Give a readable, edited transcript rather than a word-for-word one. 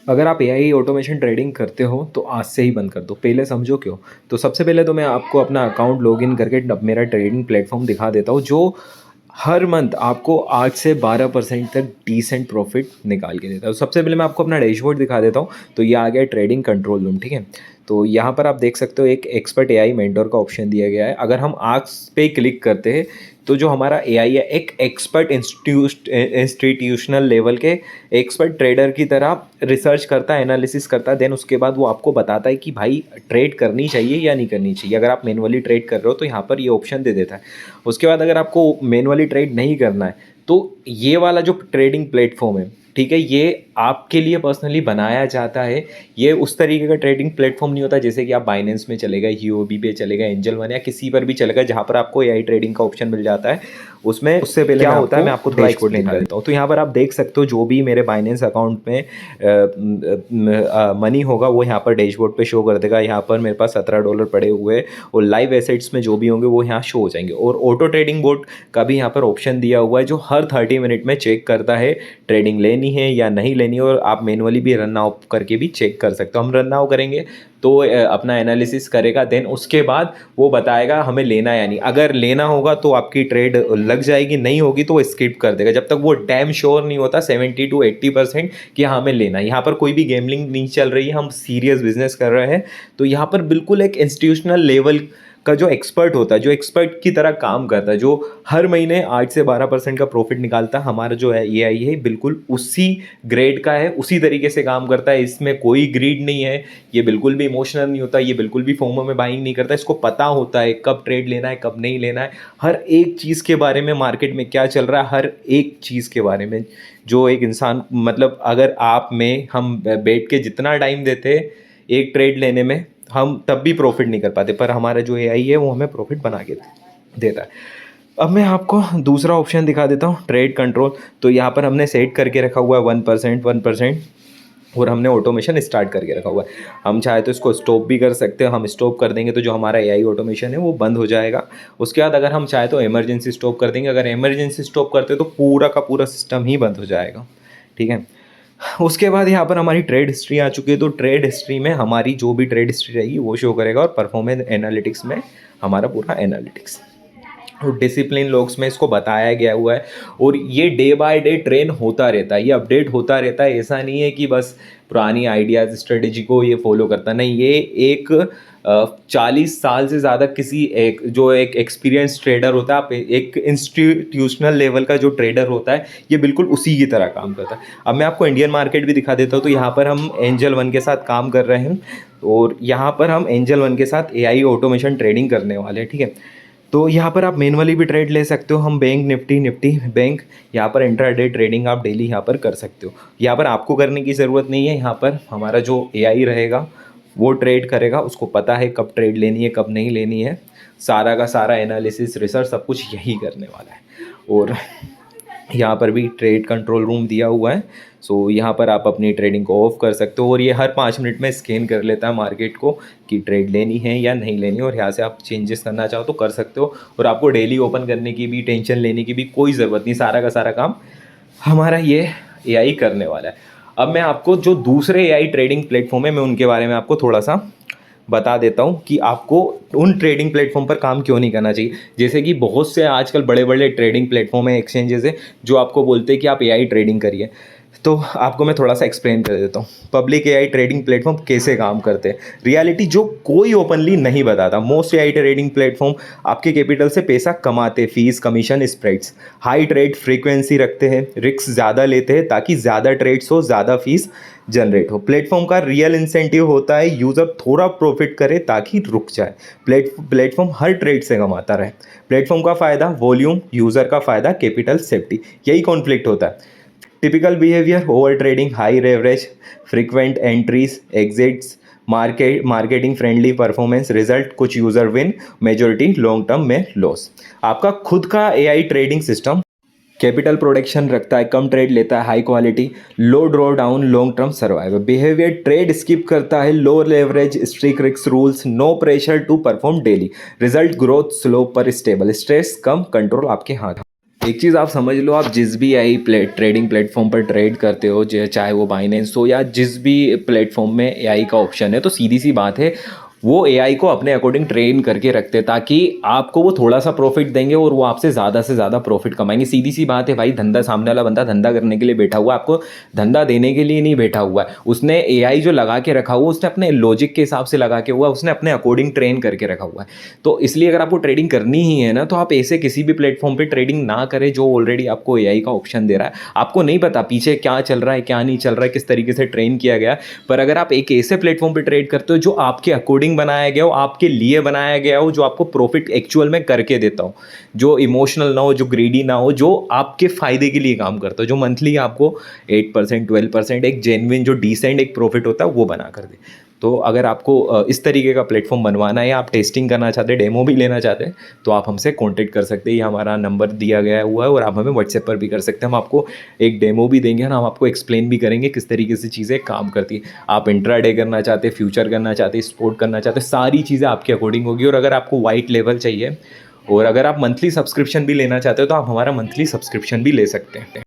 अगर आप AI automation trading करते हो तो आज से ही बंद कर दो। पहले समझो क्यों। तो सबसे पहले तो मैं आपको अपना अकाउंट लॉगिन करके मेरा ट्रेडिंग प्लेटफॉर्म दिखा देता हूँ, जो हर मंथ आपको 8 से 12% तक डिसेंट प्रॉफिट निकाल के देता है। तो सबसे पहले मैं आपको अपना डैशबोर्ड दिखा देता हूँ। तो ये आ गया ट्रेडिंग कंट्रोल रूम, ठीक है। तो यहाँ पर आप देख सकते हो एक एक्सपर्ट एआई मेंटोर का ऑप्शन दिया गया है। अगर हम आज पे क्लिक करते हैं तो जो हमारा एआई है एक एक्सपर्ट इंस्टीट्यूशनल लेवल के एक्सपर्ट ट्रेडर की तरह रिसर्च करता है, एनालिसिस करता है। देन उसके बाद वो आपको बताता है कि भाई ट्रेड करनी चाहिए या नहीं करनी चाहिए। अगर आप मैनुअली ट्रेड कर रहे हो तो यहाँ पर ये ऑप्शन दे देता है। उसके बाद अगर आपको मैनुअली ट्रेड नहीं करना है तो ये वाला जो ट्रेडिंग प्लेटफॉर्म है, ठीक है, ये आपके लिए पर्सनली बनाया जाता है। ये उस तरीके का ट्रेडिंग प्लेटफॉर्म नहीं होता जैसे कि आप बाइनेंस में चले गए, यूओबी पे चले गए, एंजल वन या किसी पर भी चले गए जहाँ पर आपको एआई ट्रेडिंग का ऑप्शन मिल जाता है। उसमें उससे पहले क्या होता है मैं आपको थोड़ा एक्सप्लेन कर देता हूँ। तो यहाँ पर आप देख सकते हो जो भी मेरे बाइनेंस अकाउंट में मनी होगा वो यहाँ पर डैशबोर्ड पे शो कर देगा। यहाँ पर मेरे पास $17 पड़े हुए हैं और लाइव एसेट्स में जो भी होंगे वो यहाँ शो हो जाएंगे। और ऑटो ट्रेडिंग बोर्ड का भी यहाँ पर ऑप्शन दिया हुआ है जो हर 30 मिनट में चेक करता है ट्रेडिंग लेनी है या नहीं लेनी है। और आप मैनुअली भी रन आउट करके भी चेक कर सकते हो। हम रन आउट करेंगे तो अपना एनालिसिस करेगा, देन उसके बाद वो बताएगा हमें लेना है या नहीं। अगर लेना होगा तो आपकी ट्रेड लग जाएगी, नहीं होगी तो वो स्किप कर देगा जब तक वो डैम श्योर नहीं होता 70 to 80% कि हाँ हमें लेना है। यहाँ पर कोई भी गेमलिंग नहीं चल रही है, हम सीरियस बिजनेस कर रहे हैं। तो यहाँ पर बिल्कुल एक इंस्टीट्यूशनल लेवल का जो एक्सपर्ट होता है, जो एक्सपर्ट की तरह काम करता है, जो हर महीने 8 से 12% का प्रॉफिट निकालता है, हमारा जो है ये आई है बिल्कुल उसी ग्रेड का है, उसी तरीके से काम करता है। इसमें कोई ग्रीड नहीं है, ये बिल्कुल भी इमोशनल नहीं होता, ये बिल्कुल भी फोमो में बाइंग नहीं करता। इसको पता होता है कब ट्रेड लेना है कब नहीं लेना है, हर एक चीज़ के बारे में, मार्केट में क्या चल रहा है हर एक चीज़ के बारे में। जो एक इंसान मतलब अगर आप में हम बैठ के जितना टाइम देते एक ट्रेड लेने में हम तब भी प्रॉफिट नहीं कर पाते, पर हमारा जो एआई है वो हमें प्रॉफिट बना के देता है। अब मैं आपको दूसरा ऑप्शन दिखा देता हूँ, ट्रेड कंट्रोल। तो यहाँ पर हमने सेट करके रखा हुआ है 1% और हमने ऑटोमेशन स्टार्ट करके रखा हुआ है। हम चाहे तो इसको स्टॉप भी कर सकते हैं। हम स्टॉप कर देंगे तो जो हमारा एआई ऑटोमेशन है वो बंद हो जाएगा। उसके बाद अगर हम चाहे तो इमरजेंसी स्टॉप कर देंगे। अगर इमरजेंसी स्टॉप करते तो पूरा का पूरा सिस्टम ही बंद हो जाएगा, ठीक है। उसके बाद यहाँ पर हमारी ट्रेड हिस्ट्री आ चुकी है। तो ट्रेड हिस्ट्री में हमारी जो भी ट्रेड हिस्ट्री रहेगी वो शो करेगा और परफॉर्मेंस एनालिटिक्स में हमारा पूरा एनालिटिक्स और डिसिप्लिन लॉग्स में इसको बताया गया हुआ है। और ये डे बाय डे ट्रेन होता रहता है, ये अपडेट होता रहता है। ऐसा नहीं है कि बस पुरानी आइडियाज़ स्ट्रेटेजी को ये फॉलो करता, नहीं, ये एक 40 साल से ज़्यादा किसी एक जो एक एक्सपीरियंस ट्रेडर होता है, आप एक इंस्टीट्यूशनल लेवल का जो ट्रेडर होता है, ये बिल्कुल उसी की तरह काम करता है। अब मैं आपको इंडियन मार्केट भी दिखा देता हूँ। तो यहाँ पर हम एंजल वन के साथ काम कर रहे हैं और यहाँ पर हम एंजल वन के साथ एआई ऑटोमेशन ट्रेडिंग करने वाले हैं, ठीक है। तो यहाँ पर आप मैनुअली भी ट्रेड ले सकते हो। हम बैंक निफ्टी बैंक यहाँ पर इंट्राडे ट्रेडिंग आप डेली यहाँ पर कर सकते हो। यहाँ पर आपको करने की ज़रूरत नहीं है, यहाँ पर हमारा जो एआई रहेगा वो ट्रेड करेगा। उसको पता है कब ट्रेड लेनी है कब नहीं लेनी है, सारा का सारा एनालिसिस रिसर्च सब कुछ यही करने वाला है। और यहाँ पर भी ट्रेड कंट्रोल रूम दिया हुआ है। सो यहाँ पर आप अपनी ट्रेडिंग को ऑफ कर सकते हो और ये हर 5 मिनट में स्कैन कर लेता है मार्केट को कि ट्रेड लेनी है या नहीं लेनी है। और यहाँ से आप चेंजेस करना चाहो तो कर सकते हो और आपको डेली ओपन करने की भी टेंशन लेने की भी कोई ज़रूरत नहीं। सारा का सारा काम हमारा ये एआई करने वाला है। अब मैं आपको जो दूसरे एआई ट्रेडिंग प्लेटफॉर्म है मैं उनके बारे में आपको थोड़ा सा बता देता हूँ कि आपको उन ट्रेडिंग प्लेटफॉर्म पर काम क्यों नहीं करना चाहिए। जैसे कि बहुत से आजकल बड़े बड़े ट्रेडिंग प्लेटफॉर्म है, एक्सचेंजेस है, जो आपको बोलते हैं कि आप एआई ट्रेडिंग करिए। तो आपको मैं थोड़ा सा एक्सप्लेन कर देता हूँ पब्लिक एआई ट्रेडिंग प्लेटफॉर्म कैसे काम करते हैं, रियलिटी जो कोई ओपनली नहीं बताता। मोस्ट एआई ट्रेडिंग प्लेटफॉर्म आपके कैपिटल से पैसा कमाते, fees commission spreads, high trade frequency रखते हैं, रिस्क ज़्यादा लेते हैं ताकि ज़्यादा ट्रेड्स हो, ज़्यादा फीस जनरेट हो। प्लेटफॉर्म का रियल इंसेंटिव होता है यूज़र थोड़ा प्रॉफिट करे ताकि रुक जाए। प्लेटफॉर्म हर ट्रेड से कमाता रहे। प्लेटफॉर्म का फ़ायदा वॉल्यूम, यूज़र का फ़ायदा कैपिटल सेफ्टी, यही कॉन्फ्लिक्ट होता है। Typical behaviour over trading, high leverage, frequent entries exits, marketing friendly performance, result कुछ user win, majority long term में लॉस। आपका खुद का AI trading system capital protection रखता है, कम ट्रेड लेता है, high quality, low drawdown, long term survival. Behaviour trade skip करता है, low leverage, strict risk rules, no pressure to perform daily. Result growth slow पर स्टेबल, स्ट्रेस कम, control आपके हाथ। एक चीज़ आप समझ लो, आप जिस भी आई ट्रेडिंग प्लेटफॉर्म पर ट्रेड करते हो, चाहे वो बाइनेंस हो या जिस भी प्लेटफॉर्म में एआई का ऑप्शन है, तो सीधी सी बात है वो एआई को अपने अकॉर्डिंग ट्रेन करके रखते हैं ताकि आपको वो थोड़ा सा प्रॉफिट देंगे और वो आपसे ज़्यादा से ज़्यादा प्रॉफिट कमाएंगे। सीधी सी बात है भाई, धंधा सामने वाला बंदा धंधा करने के लिए बैठा हुआ है, आपको धंधा देने के लिए नहीं बैठा हुआ है। उसने एआई जो लगा के रखा हुआ, उसने अपने लॉजिक के हिसाब से लगा के हुआ, उसने अपने अकॉर्डिंग ट्रेन करके रखा हुआ है। तो इसलिए अगर आपको ट्रेडिंग करनी ही है ना, तो आप ऐसे किसी भी प्लेटफॉर्म पर ट्रेडिंग ना करें जो ऑलरेडी आपको एआई का ऑप्शन दे रहा है। आपको नहीं पता पीछे क्या चल रहा है, क्या नहीं चल रहा है, किस तरीके से ट्रेन किया गया। पर अगर आप एक ऐसे प्लेटफॉर्म पर ट्रेड करते हो जो आपके अकॉर्डिंग बनाया गया हो, आपके लिए बनाया गया हो, जो आपको प्रॉफिट एक्चुअल में करके देता हो, जो इमोशनल ना हो, जो ग्रीडी ना हो, जो आपके फायदे के लिए काम करता हो, जो मंथली आपको 8% 12% एक जेन्युइन जो डिसेंट एक प्रॉफिट होता है वो बना कर दे। तो अगर आपको इस तरीके का प्लेटफॉर्म बनवाना है या आप टेस्टिंग करना चाहते हैं, डेमो भी लेना चाहते हैं, तो आप हमसे कांटेक्ट कर सकते हैं। ये हमारा नंबर दिया गया हुआ है और आप हमें व्हाट्सएप पर भी कर सकते हैं। हम आपको एक डेमो भी देंगे और हम आपको एक्सप्लेन भी करेंगे किस तरीके से चीज़ें काम करती है। आप इंट्राडे करना चाहते हैं, फ्यूचर करना चाहते हैं, स्पोर्ट करना चाहते हैं, सारी चीज़ें आपके अकॉर्डिंग होगी। और अगर आपको वाइट लेवल चाहिए और अगर आप मंथली सब्सक्रिप्शन भी लेना चाहते हो, तो आप हमारा मंथली सब्सक्रिप्शन भी ले सकते हैं।